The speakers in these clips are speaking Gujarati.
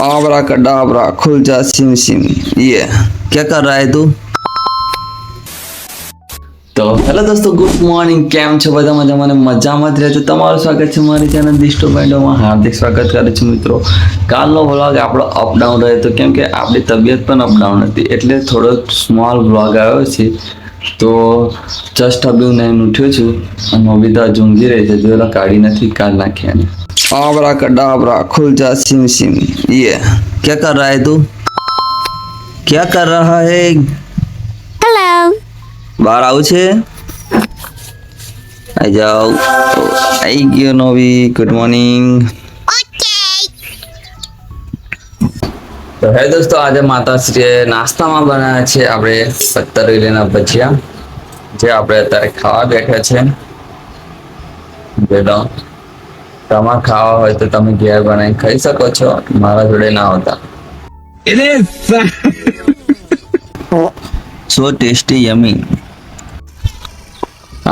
आबरा कडाबरा खुल जा सिम सिम। ये क्या कर रहा है तू? તો હેલો દોસ્તો, ગુડ મોર્નિંગ. કેમ છો બધા? મજામાં જ રહેજો. તમારું સ્વાગત છે મારી ચેનલ દિસ્ટો પોઈન્ટમાં. હાર્દિક સ્વાગત કરું છું મિત્રો. કાલનો વ્લોગ આપણો અપડાઉન રહ્યો હતો કેમ કે આપણી તબિયત પણ અપડાઉન હતી, એટલે થોડો સ્મોલ વ્લોગ આવ્યો છે. તો જસ્ટ અબી હું નહીં ઉઠ્યો છું અને નોબિતા ઊંઘી રહી છે. જો કાઢી નથી, કાઢ નાખ્યા. आबरा कडाबरा खुल जा सिम सिम। ये क्या कर रहा है तू? क्या कर रहा है? हेलो। बाहर आવું છે? આઈ જાઓ. આઈ ગયો નોવી. Good morning. તો હે દોસ્તો, આજે માતાશ્રીએ નાસ્તામાં બનાવ્યા છે આપણે પત્તરવેલીના ભજીયા, જે આપણે અત્યારે ખાવા બેઠા છે. બેડો તમારે ખાવા હોય તો તમે ઘેર બનાવી ખાઈ શકો છો, મારા જોડે ના હોતા. સો ટેસ્ટી યમી.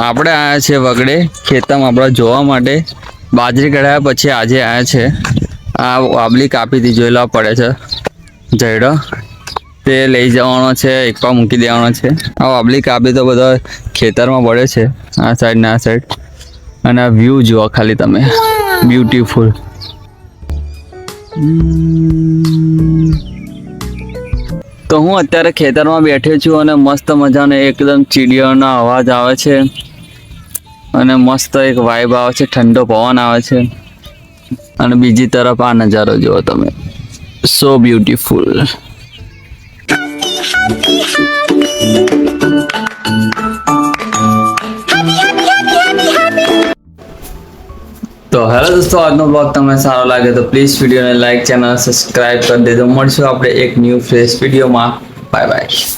આપણે આવ્યા છે વગડે ખેતરમાં આપણે જોવા માટે. બાજરી કઢાયા પછી આજે આવ્યા છે. આ વાબલી કાપી હતી, જોઈ લેવા પડે છે. જયડો તે લઈ જવાનો છે, એક પા મૂકી દેવાનો છે. આ વાબલી કાપી તો બધા ખેતરમાં પડે છે, આ સાઈડ ને આ સાઈડ. અને આ વ્યૂ જુઓ ખાલી તમે, બ્યુટીફુલ. તો હું અત્યારે ખેતરમાં બેઠો છું અને મસ્ત મજાનો એકદમ ચીડિયાનો અવાજ આવે છે અને મસ્ત એક વાઇબ આવે છે, ઠંડો પવન આવે છે. અને બીજી તરફ આ નજારો જુઓ તમે, સો બ્યુટીફુલ. તો હેલો દોસ્તો, આજનો બ્લોગ તમને સારો લાગે તો પ્લીઝ વિડીયોને લાઈક, ચેનલ સબસ્ક્રાઇબ કરી દેજો. મળશું આપણે એક ન્યૂ ફ્રેશ વિડીયોમાં. Bye bye.